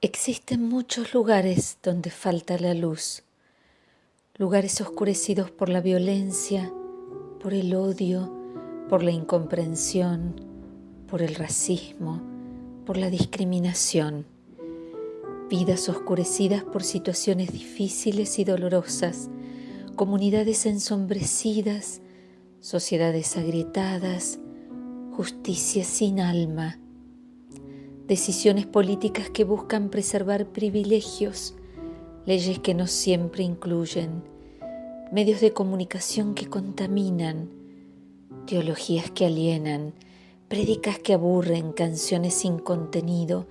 Existen muchos lugares donde falta la luz, lugares oscurecidos por la violencia, por el odio, por la incomprensión, por el racismo, por la discriminación, vidas oscurecidas por situaciones difíciles y dolorosas, comunidades ensombrecidas, sociedades agrietadas, justicia sin alma, decisiones políticas que buscan preservar privilegios, leyes que no siempre incluyen, medios de comunicación que contaminan, teologías que alienan, prédicas que aburren, canciones sin contenido,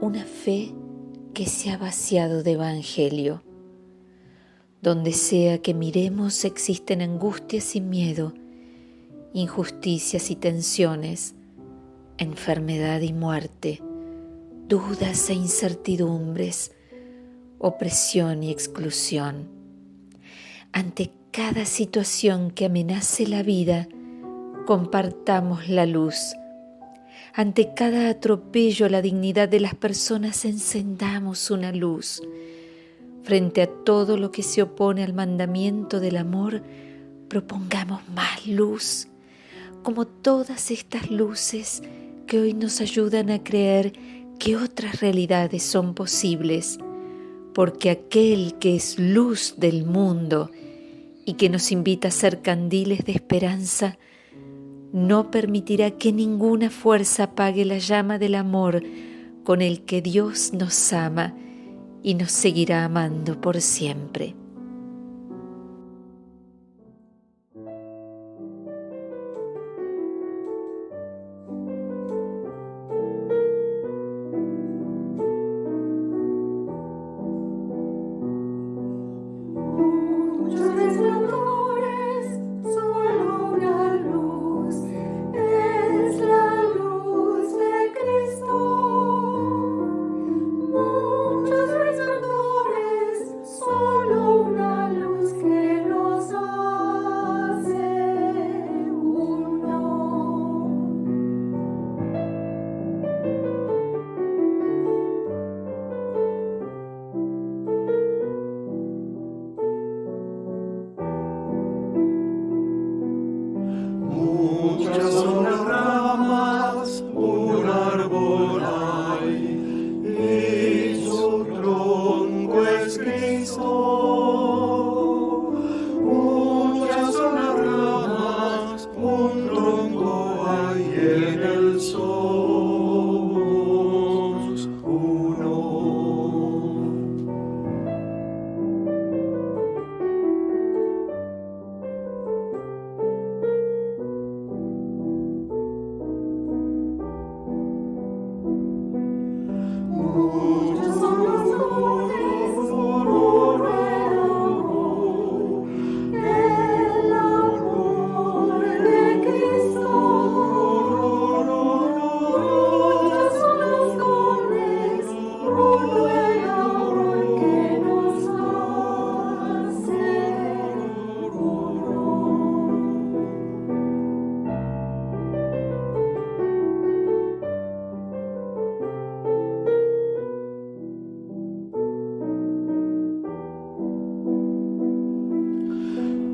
una fe que se ha vaciado de evangelio. Donde sea que miremos existen angustias y miedo, injusticias y tensiones, enfermedad y muerte, dudas e incertidumbres, opresión y exclusión. Ante cada situación que amenace la vida, compartamos la luz. Ante cada atropello a la dignidad de las personas, encendamos una luz. Frente a todo lo que se opone al mandamiento del amor, propongamos más luz, como todas estas luces que hoy nos ayudan a creer que otras realidades son posibles, porque aquel que es luz del mundo y que nos invita a ser candiles de esperanza, no permitirá que ninguna fuerza apague la llama del amor con el que Dios nos ama y nos seguirá amando por siempre. Muchas son las ramas, un árbol hay, y su tronco es Cristo. Muchas son las ramas, un tronco hay, en él somos uno. Muchas son las flores, el amor de Cristo. Muchas son las flores, el amor que nos hace uno.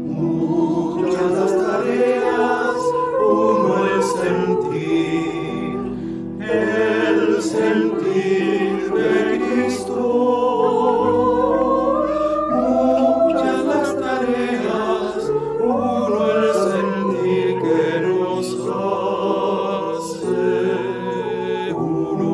Muchas las tareas, uno el sentir de Cristo. Muchas las tareas, uno el sentir que nos hace uno.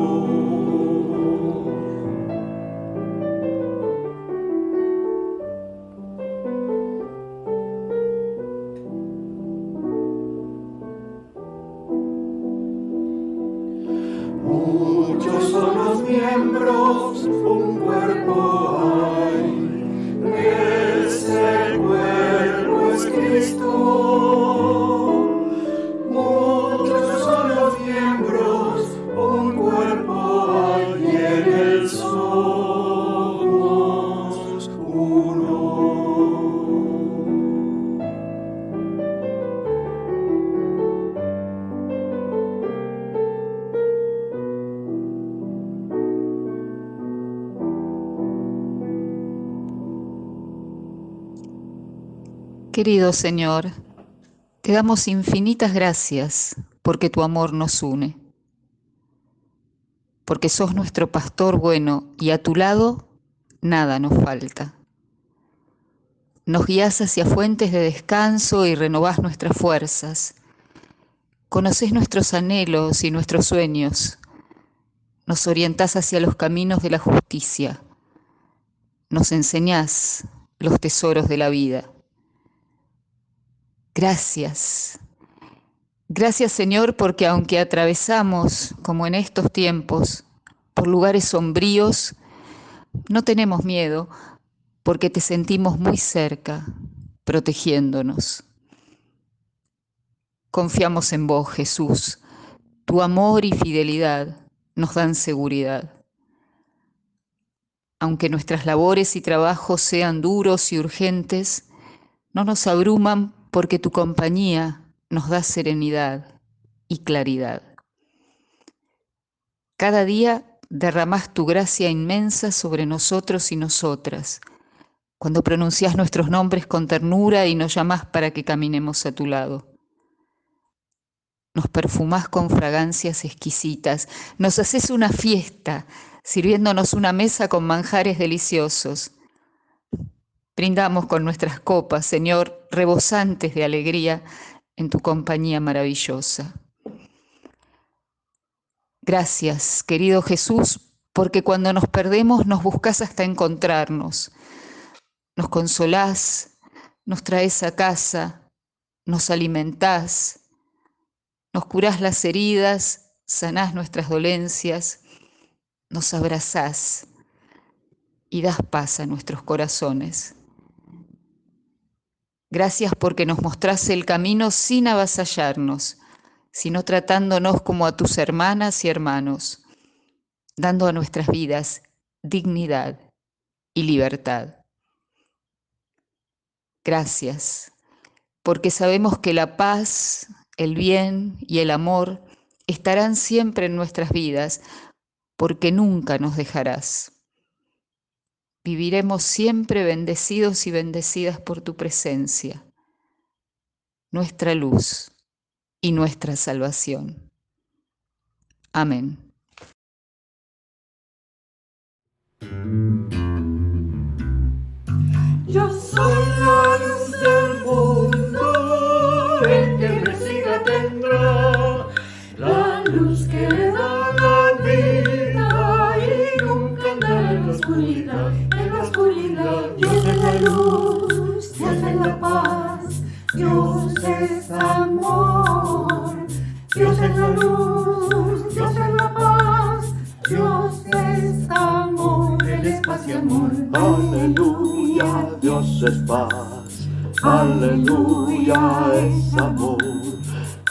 Muchos son los miembros Querido Señor, te damos infinitas gracias porque tu amor nos une, porque sos nuestro pastor bueno y a tu lado nada nos falta. Nos guías hacia fuentes de descanso y renovás nuestras fuerzas. Conocés nuestros anhelos y nuestros sueños. Nos orientás hacia los caminos de la justicia. Nos enseñás los tesoros de la vida. Gracias. Gracias, Señor, porque aunque atravesamos, como en estos tiempos, por lugares sombríos, no tenemos miedo, porque te sentimos muy cerca, protegiéndonos. Confiamos en vos, Jesús. Tu amor y fidelidad nos dan seguridad. Aunque nuestras labores y trabajos sean duros y urgentes, no nos abruman porque tu compañía nos da serenidad y claridad. Cada día derramás tu gracia inmensa sobre nosotros y nosotras, cuando pronunciás nuestros nombres con ternura y nos llamás para que caminemos a tu lado. Nos perfumás con fragancias exquisitas, nos haces una fiesta, sirviéndonos una mesa con manjares deliciosos. Brindamos con nuestras copas, Señor, rebosantes de alegría en tu compañía maravillosa. Gracias, querido Jesús, porque cuando nos perdemos nos buscás hasta encontrarnos. Nos consolás, nos traes a casa, nos alimentás, nos curás las heridas, sanás nuestras dolencias, nos abrazás y das paz a nuestros corazones. Gracias porque nos mostrás el camino sin avasallarnos, sino tratándonos como a tus hermanas y hermanos, dando a nuestras vidas dignidad y libertad. Gracias, porque sabemos que la paz, el bien y el amor estarán siempre en nuestras vidas, porque nunca nos dejarás. Viviremos siempre bendecidos y bendecidas por tu presencia, nuestra luz y nuestra salvación. Amén. Yo soy la luz del mundo, el que me siga tendrá la luz que da la vida y nunca andará en la oscuridad, en la oscuridad. Dios es la luz, Dios es la paz, Dios es amor, Dios es la luz, Dios es la paz, Dios es amor, Él es paz y amor. Aleluya, Dios es paz. Aleluya, es amor.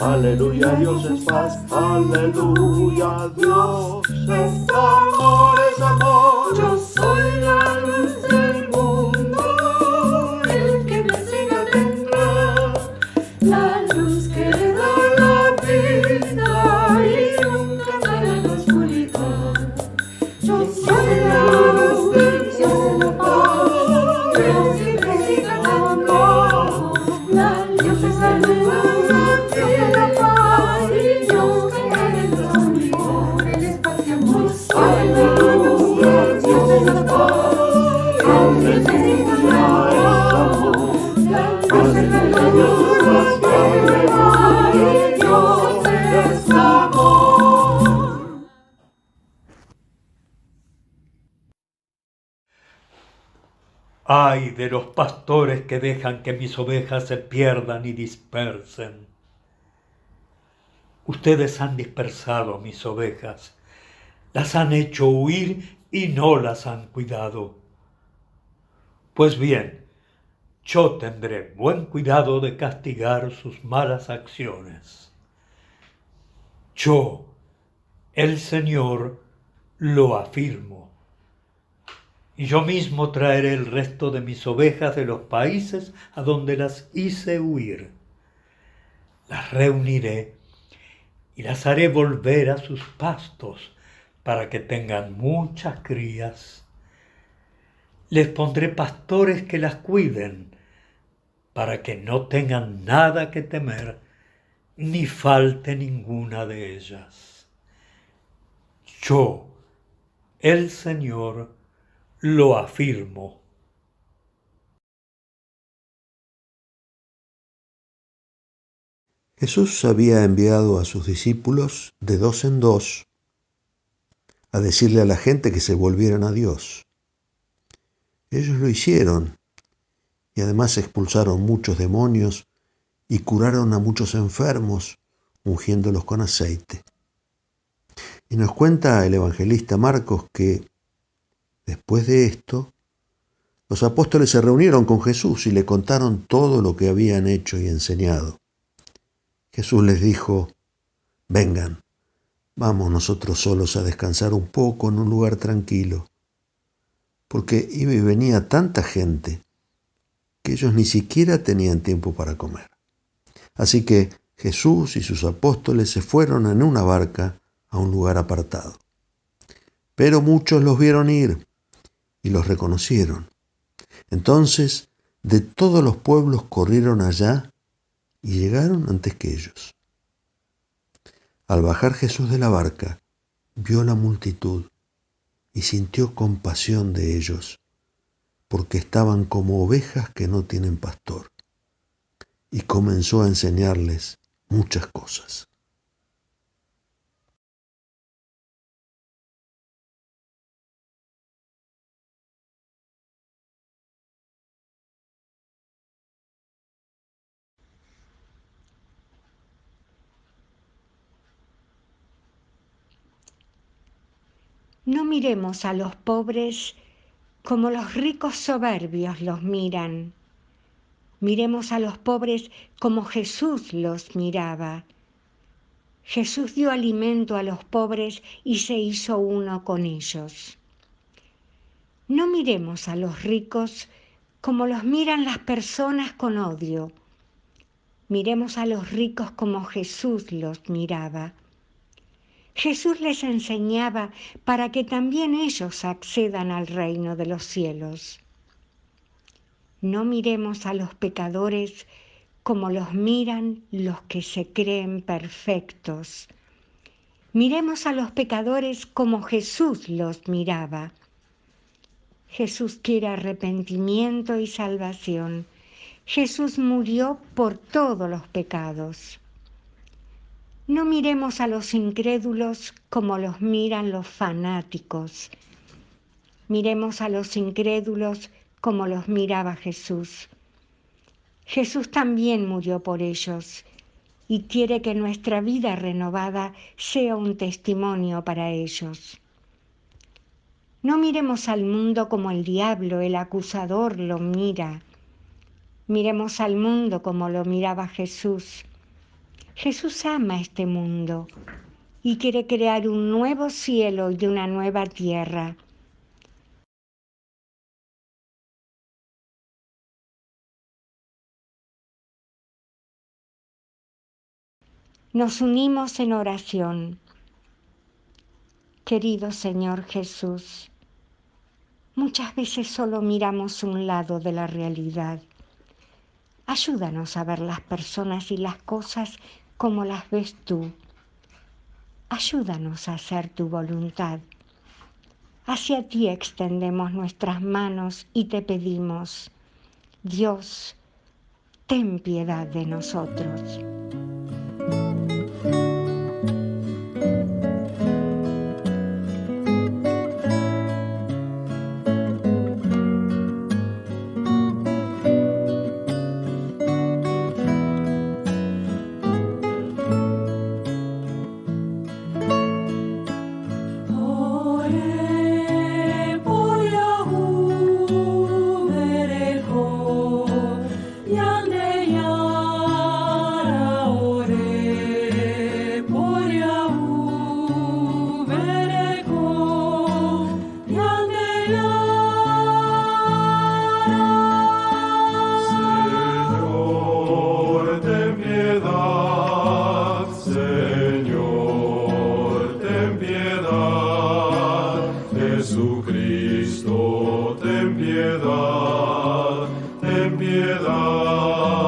Aleluya, Dios es paz. Aleluya, Dios es amor, es amor. Yo soy la luz del mundo, el que me siga tendrá la luz que da la vida y nunca andará en la oscuridad. Yo soy la luz del cielo, Dios que siga amor, la Dios es la luz, Dios es la paz y Dios que andará en la oscuridad. Él es paz y amor. Aleluya, Dios es la paz, aleluya, es amor. Dios es la luz, Dios es la paz y Dios es amor. Ay de los pastores que dejan que mis ovejas se pierdan y dispersen. Ustedes han dispersado mis ovejas, las han hecho huir y no las han cuidado. Pues bien, yo tendré buen cuidado de castigar sus malas acciones. Yo, el Señor, lo afirmo. Y yo mismo traeré el resto de mis ovejas de los países a donde las hice huir. Las reuniré y las haré volver a sus pastos para que tengan muchas crías. Les pondré pastores que las cuiden para que no tengan nada que temer, ni falte ninguna de ellas. Yo, el Señor, lo afirmo. Jesús había enviado a sus discípulos de 2 en 2 a decirle a la gente que se volvieran a Dios. Ellos lo hicieron y además expulsaron muchos demonios y curaron a muchos enfermos, ungiéndolos con aceite. Y nos cuenta el evangelista Marcos que después de esto, los apóstoles se reunieron con Jesús y le contaron todo lo que habían hecho y enseñado. Jesús les dijo: vengan, vamos nosotros solos a descansar un poco en un lugar tranquilo, porque iba y venía tanta gente que ellos ni siquiera tenían tiempo para comer. Así que Jesús y sus apóstoles se fueron en una barca a un lugar apartado. Pero muchos los vieron ir y los reconocieron. Entonces, de todos los pueblos corrieron allá y llegaron antes que ellos. Al bajar Jesús de la barca, vio la multitud y sintió compasión de ellos, porque estaban como ovejas que no tienen pastor, y comenzó a enseñarles muchas cosas. No miremos a los pobres como los ricos soberbios los miran. Miremos a los pobres como Jesús los miraba. Jesús dio alimento a los pobres y se hizo uno con ellos. No miremos a los ricos como los miran las personas con odio. Miremos a los ricos como Jesús los miraba. Jesús les enseñaba para que también ellos accedan al reino de los cielos. No miremos a los pecadores como los miran los que se creen perfectos. Miremos a los pecadores como Jesús los miraba. Jesús quiere arrepentimiento y salvación. Jesús murió por todos los pecados. No miremos a los incrédulos como los miran los fanáticos. Miremos a los incrédulos como los miraba Jesús. Jesús también murió por ellos y quiere que nuestra vida renovada sea un testimonio para ellos. No miremos al mundo como el diablo, el acusador, lo mira. Miremos al mundo como lo miraba Jesús. Jesús ama este mundo y quiere crear un nuevo cielo y una nueva tierra. Nos unimos en oración. Querido Señor Jesús, muchas veces solo miramos un lado de la realidad. Ayúdanos a ver las personas y las cosas como las ves tú. Ayúdanos a hacer tu voluntad. Hacia ti extendemos nuestras manos y te pedimos, Dios, ten piedad de nosotros. Jesucristo, ten piedad, ten piedad.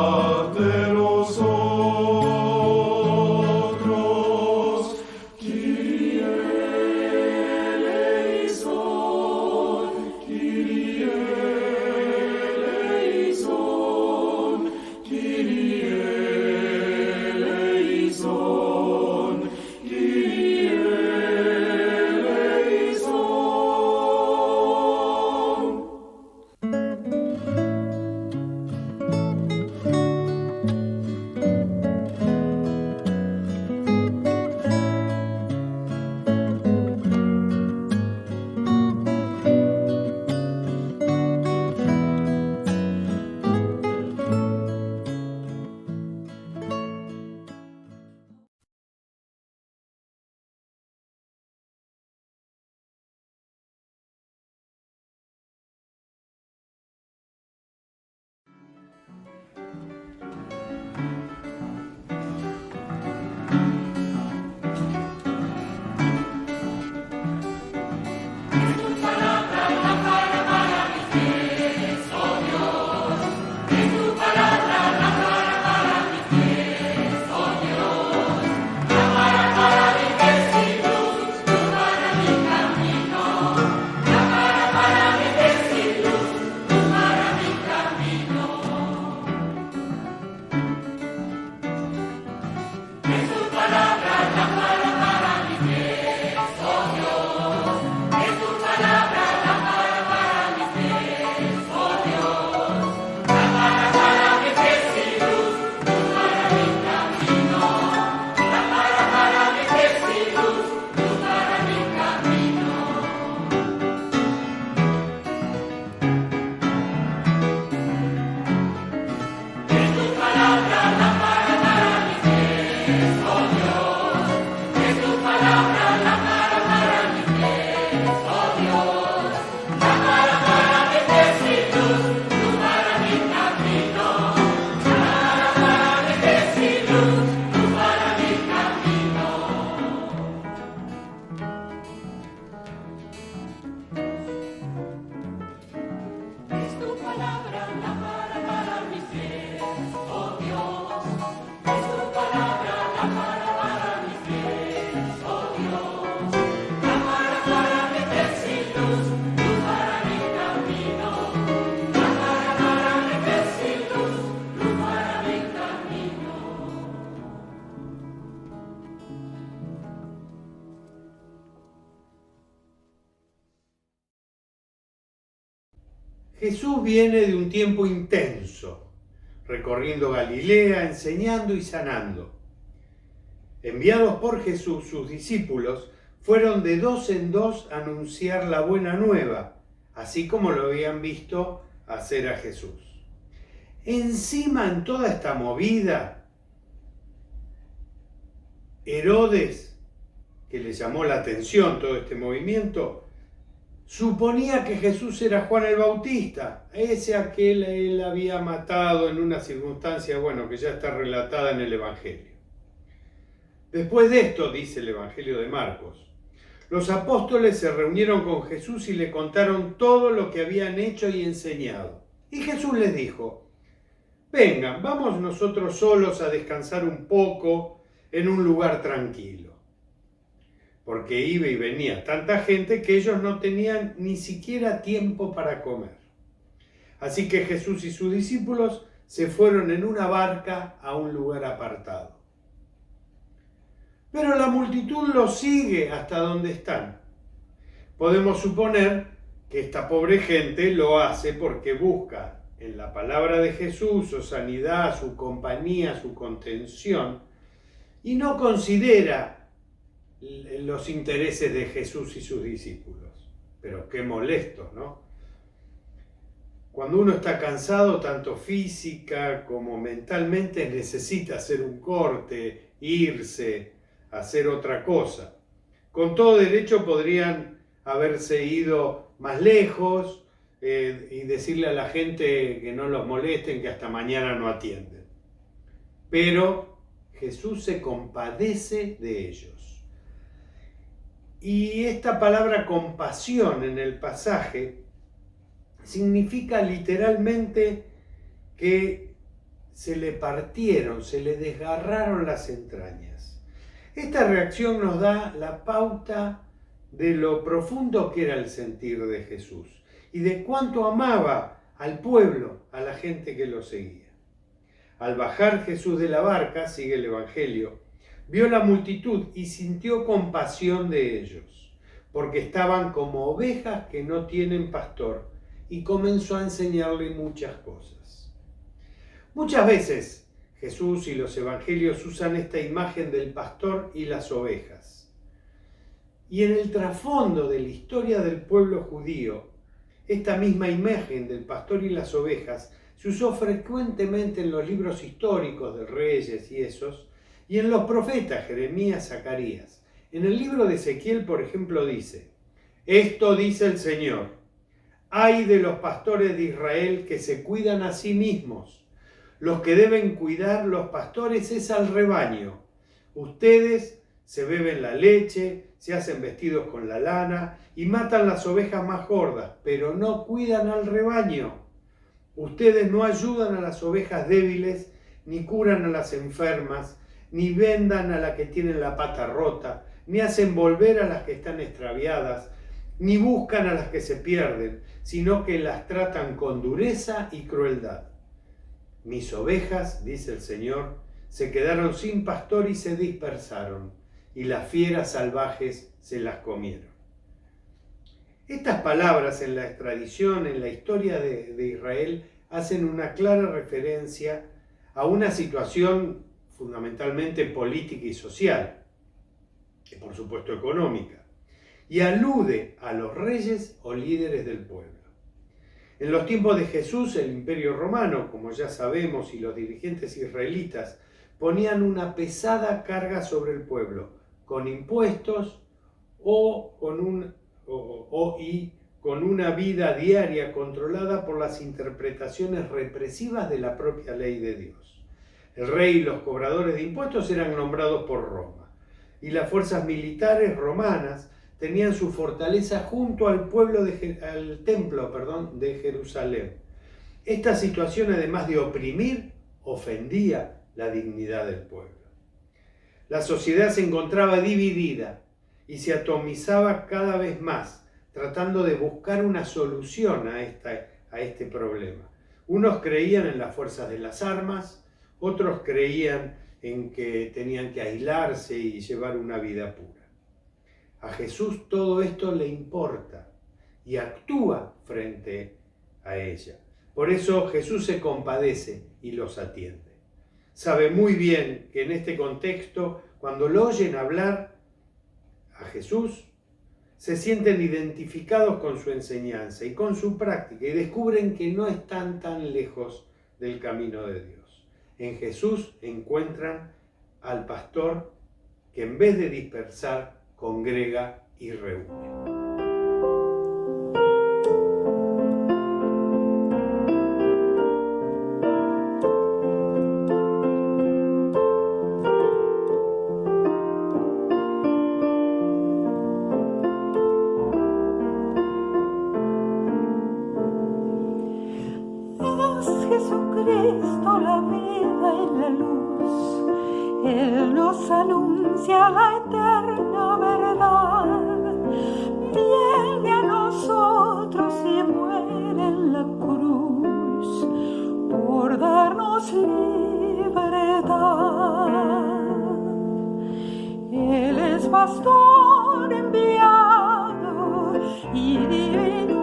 Jesús viene de un tiempo intenso, recorriendo Galilea, enseñando y sanando. Enviados por Jesús, sus discípulos fueron de dos en dos a anunciar la buena nueva, así como lo habían visto hacer a Jesús. Encima, en toda esta movida, Herodes, que le llamó la atención todo este movimiento, suponía que Jesús era Juan el Bautista, ese a que él había matado en una circunstancia, que ya está relatada en el Evangelio. Después de esto, dice el Evangelio de Marcos, los apóstoles se reunieron con Jesús y le contaron todo lo que habían hecho y enseñado. Y Jesús les dijo, vengan, vamos nosotros solos a descansar un poco en un lugar tranquilo. Porque iba y venía tanta gente que ellos no tenían ni siquiera tiempo para comer. Así que Jesús y sus discípulos se fueron en una barca a un lugar apartado. Pero la multitud los sigue hasta donde están. Podemos suponer que esta pobre gente lo hace porque busca en la palabra de Jesús su sanidad, su compañía, su contención, y no considera los intereses de Jesús y sus discípulos. Pero qué molesto, ¿no? Cuando uno está cansado, tanto física como mentalmente, necesita hacer un corte, irse, hacer otra cosa. Con todo derecho podrían haberse ido más lejos y decirle a la gente que no los molesten, que hasta mañana no atienden. Pero Jesús se compadece de ellos. Y esta palabra compasión en el pasaje significa literalmente que se le partieron, se le desgarraron las entrañas. Esta reacción nos da la pauta de lo profundo que era el sentir de Jesús y de cuánto amaba al pueblo, a la gente que lo seguía. Al bajar Jesús de la barca, sigue el Evangelio, vio la multitud y sintió compasión de ellos, porque estaban como ovejas que no tienen pastor, y comenzó a enseñarle muchas cosas. Muchas veces Jesús y los evangelios usan esta imagen del pastor y las ovejas. Y en el trasfondo de la historia del pueblo judío, esta misma imagen del pastor y las ovejas se usó frecuentemente en los libros históricos de Reyes y esos, y en los profetas Jeremías, Zacarías. En el libro de Ezequiel, por ejemplo, dice, esto dice el Señor, ay de los pastores de Israel que se cuidan a sí mismos. Los que deben cuidar los pastores es al rebaño. Ustedes se beben la leche, se hacen vestidos con la lana y matan las ovejas más gordas, pero no cuidan al rebaño. Ustedes no ayudan a las ovejas débiles, ni curan a las enfermas, ni vendan a la que tienen la pata rota, ni hacen volver a las que están extraviadas, ni buscan a las que se pierden, sino que las tratan con dureza y crueldad. Mis ovejas, dice el Señor, se quedaron sin pastor y se dispersaron, y las fieras salvajes se las comieron. Estas palabras en la tradición, en la historia de Israel, hacen una clara referencia a una situación fundamentalmente política y social, y por supuesto económica, y alude a los reyes o líderes del pueblo. En los tiempos de Jesús, el Imperio Romano, como ya sabemos, y los dirigentes israelitas ponían una pesada carga sobre el pueblo, con impuestos con una vida diaria controlada por las interpretaciones represivas de la propia ley de Dios. El rey y los cobradores de impuestos eran nombrados por Roma, y las fuerzas militares romanas tenían su fortaleza junto al templo de Jerusalén. Esta situación, además de oprimir, ofendía la dignidad del pueblo. La sociedad se encontraba dividida y se atomizaba cada vez más, tratando de buscar una solución a este problema. Unos creían en las fuerzas de las armas, otros creían en que tenían que aislarse y llevar una vida pura. A Jesús todo esto le importa y actúa frente a ella. Por eso Jesús se compadece y los atiende. Sabe muy bien que en este contexto, cuando lo oyen hablar a Jesús, se sienten identificados con su enseñanza y con su práctica y descubren que no están tan lejos del camino de Dios. En Jesús encuentran al pastor que en vez de dispersar, congrega y reúne. Jesucristo la vida y la luz, Él nos anuncia la eterna verdad, viene a nosotros y muere en la cruz por darnos libertad. Él es pastor enviado y divino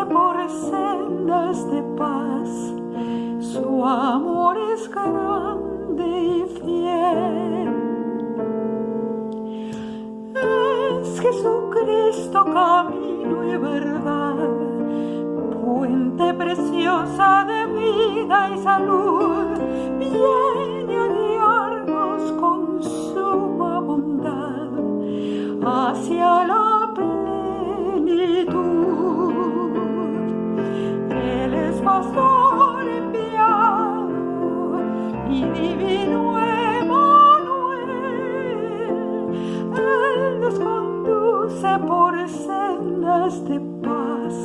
por sendas de paz, su amor es grande y fiel. Es Jesucristo camino y verdad, fuente preciosa de vida y salud, viene a guiarnos con suma bondad hacia la plenitud. Pastor enviado y divino Emmanuel, Él nos conduce por sendas de paz,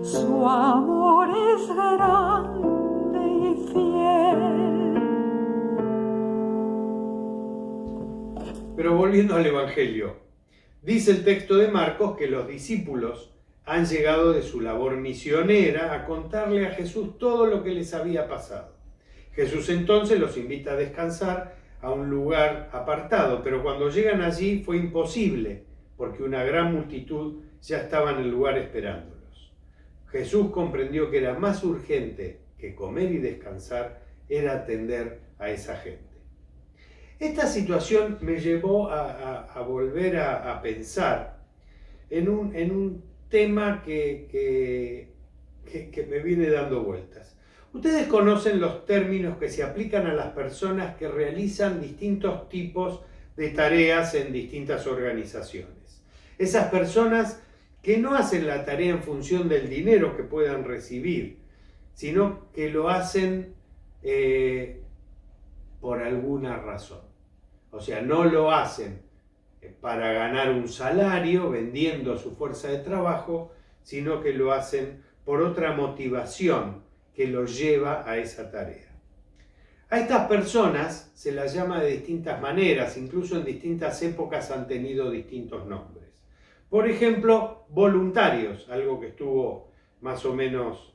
su amor es grande y fiel. Pero volviendo al Evangelio, dice el texto de Marcos que los discípulos han llegado de su labor misionera a contarle a Jesús todo lo que les había pasado. Jesús entonces los invita a descansar a un lugar apartado, pero cuando llegan allí fue imposible, porque una gran multitud ya estaba en el lugar esperándolos. Jesús comprendió que era más urgente que comer y descansar era atender a esa gente. Esta situación me llevó a volver a pensar en un tema que me viene dando vueltas. Ustedes conocen los términos que se aplican a las personas que realizan distintos tipos de tareas en distintas organizaciones. Esas personas que no hacen la tarea en función del dinero que puedan recibir, sino que lo hacen por alguna razón. O sea, no lo hacen para ganar un salario vendiendo su fuerza de trabajo, sino que lo hacen por otra motivación que los lleva a esa tarea. A estas personas se las llama de distintas maneras, incluso en distintas épocas han tenido distintos nombres. Por ejemplo, voluntarios, algo que estuvo más o menos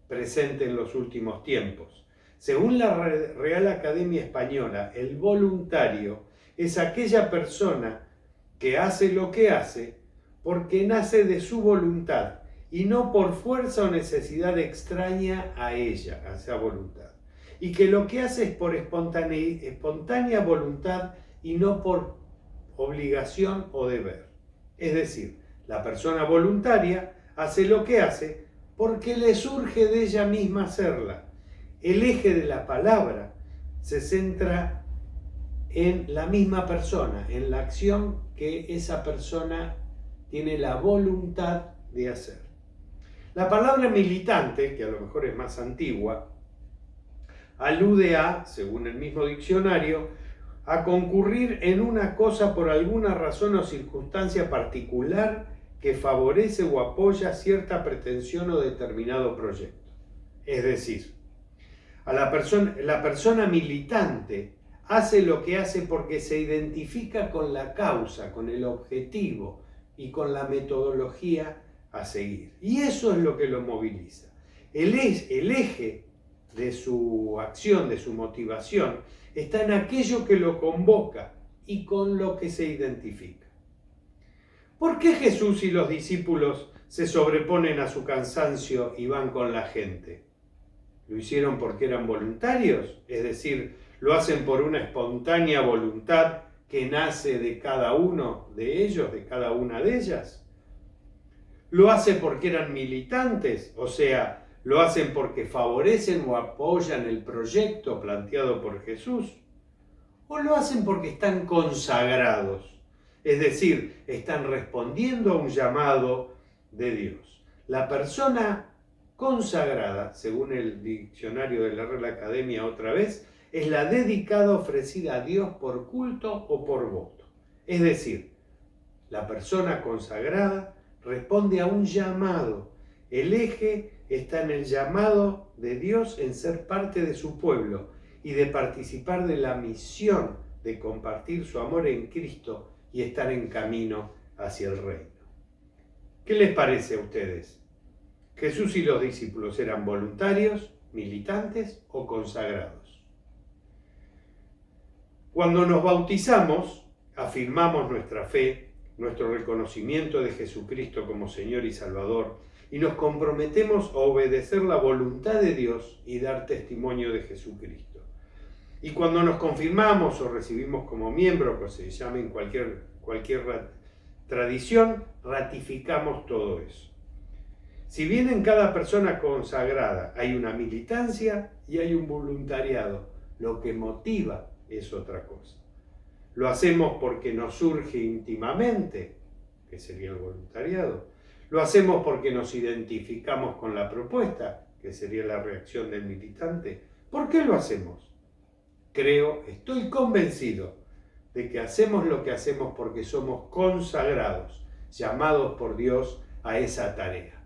presente en los últimos tiempos. Según la Real Academia Española, el voluntario es aquella persona que hace lo que hace porque nace de su voluntad y no por fuerza o necesidad extraña a ella, a esa voluntad. Y que lo que hace es por espontánea voluntad y no por obligación o deber. Es decir, la persona voluntaria hace lo que hace porque le surge de ella misma hacerla. El eje de la palabra se centra en la misma persona, en la acción que esa persona tiene la voluntad de hacer. La palabra militante, que a lo mejor es más antigua, alude a, según el mismo diccionario, a concurrir en una cosa por alguna razón o circunstancia particular que favorece o apoya cierta pretensión o determinado proyecto. Es decir, la persona militante hace lo que hace porque se identifica con la causa, con el objetivo y con la metodología a seguir. Y eso es lo que lo moviliza. El eje de su acción, de su motivación, está en aquello que lo convoca y con lo que se identifica. ¿Por qué Jesús y los discípulos se sobreponen a su cansancio y van con la gente? ¿Lo hicieron porque eran voluntarios? Es decir, ¿lo hacen por una espontánea voluntad que nace de cada uno de ellos, de cada una de ellas? ¿Lo hacen porque eran militantes? O sea, ¿lo hacen porque favorecen o apoyan el proyecto planteado por Jesús? ¿O lo hacen porque están consagrados? Es decir, están respondiendo a un llamado de Dios. La persona consagrada, según el diccionario de la Real Academia otra vez, es la dedicada ofrecida a Dios por culto o por voto. Es decir, la persona consagrada responde a un llamado. El eje está en el llamado de Dios en ser parte de su pueblo y de participar de la misión de compartir su amor en Cristo y estar en camino hacia el reino. ¿Qué les parece a ustedes? ¿Jesús y los discípulos eran voluntarios, militantes o consagrados? Cuando nos bautizamos, afirmamos nuestra fe, nuestro reconocimiento de Jesucristo como Señor y Salvador, y nos comprometemos a obedecer la voluntad de Dios y dar testimonio de Jesucristo. Y cuando nos confirmamos o recibimos como miembro, que se llame en cualquier tradición, ratificamos todo eso. Si bien en cada persona consagrada hay una militancia y hay un voluntariado, lo que motiva es otra cosa. Lo hacemos porque nos surge íntimamente, que sería el voluntariado. Lo hacemos porque nos identificamos con la propuesta, que sería la reacción del militante. ¿Por qué lo hacemos? Estoy convencido de que hacemos lo que hacemos porque somos consagrados, llamados por Dios a esa tarea.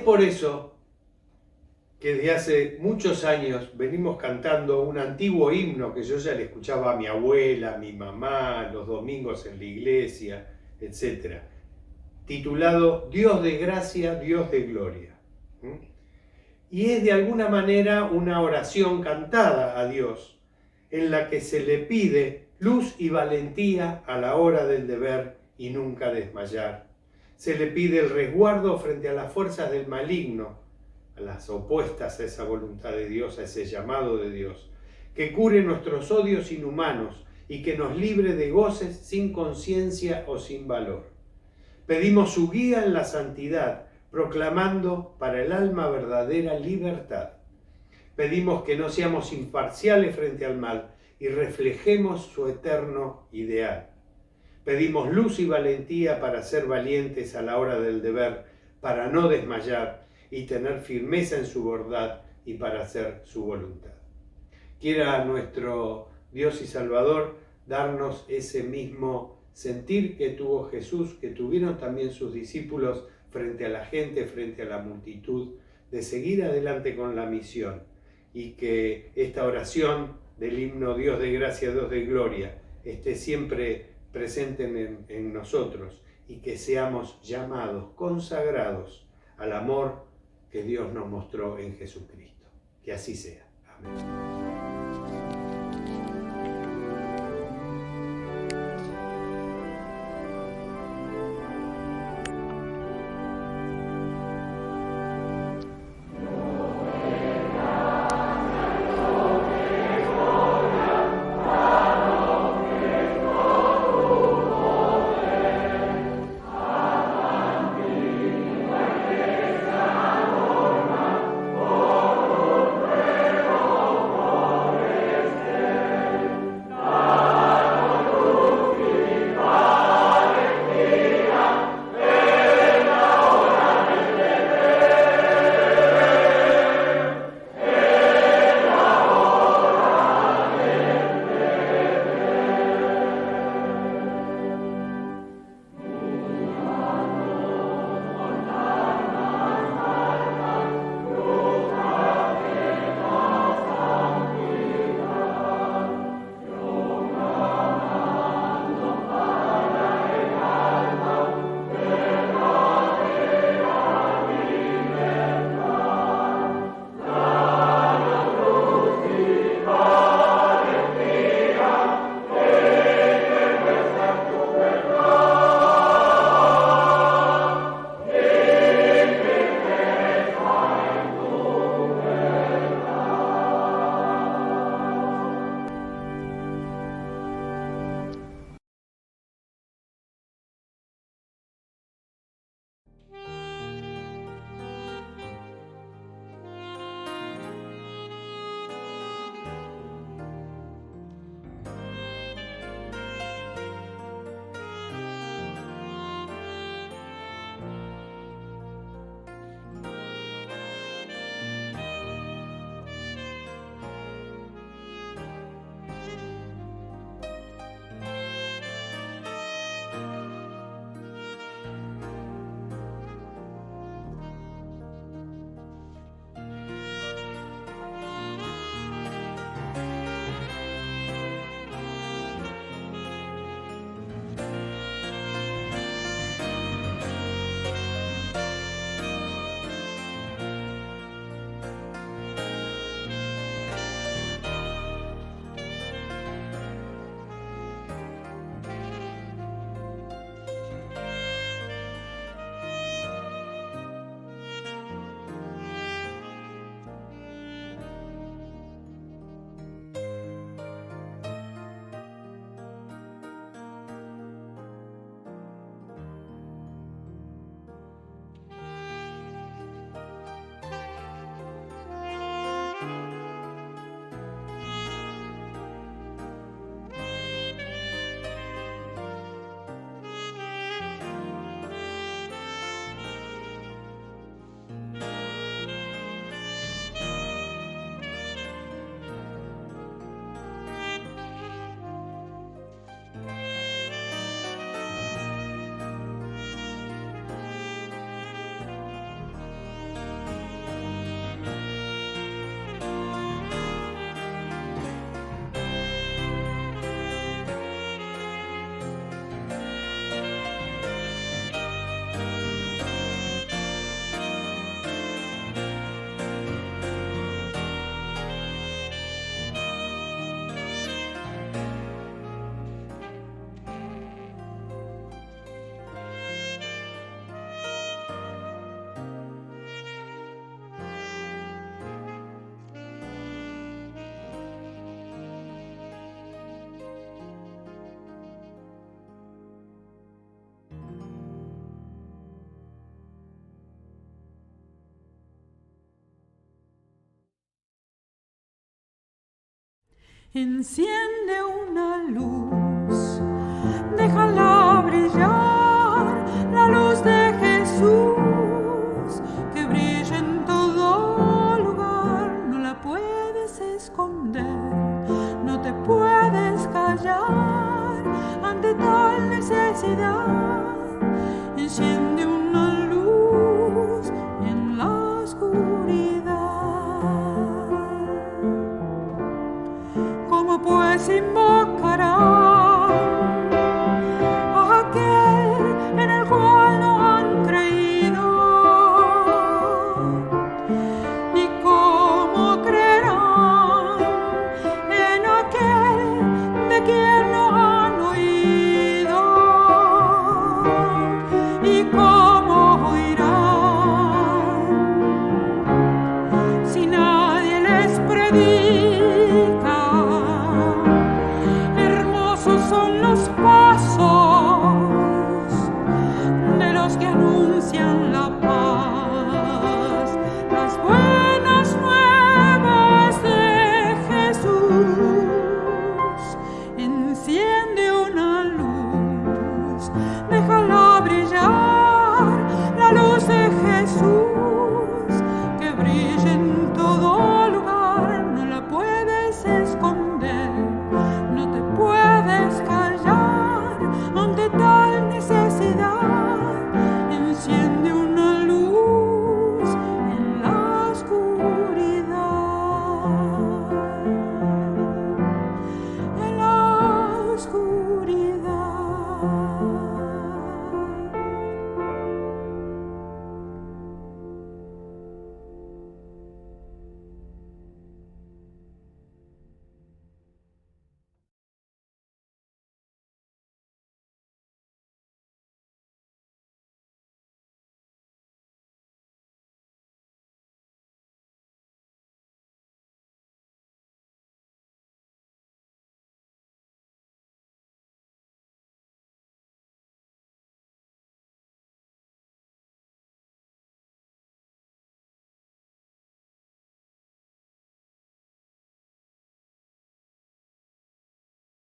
Por eso que desde hace muchos años venimos cantando un antiguo himno que yo ya le escuchaba a mi abuela, a mi mamá, los domingos en la iglesia, etc., titulado Dios de gracia, Dios de gloria. Y es de alguna manera una oración cantada a Dios en la que se le pide luz y valentía a la hora del deber y nunca desmayar. Se le pide el resguardo frente a las fuerzas del maligno, a las opuestas a esa voluntad de Dios, a ese llamado de Dios, que cure nuestros odios inhumanos y que nos libre de goces sin conciencia o sin valor. Pedimos su guía en la santidad, proclamando para el alma verdadera libertad. Pedimos que no seamos imparciales frente al mal y reflejemos su eterno ideal. Pedimos luz y valentía para ser valientes a la hora del deber, para no desmayar y tener firmeza en su verdad y para hacer su voluntad. Quiera nuestro Dios y Salvador darnos ese mismo sentir que tuvo Jesús, que tuvieron también sus discípulos frente a la gente, frente a la multitud, de seguir adelante con la misión, y que esta oración del himno Dios de gracia, Dios de gloria, esté siempre presente en nosotros, y que seamos llamados, consagrados al amor que Dios nos mostró en Jesucristo. Que así sea. Amén. Enciende una luz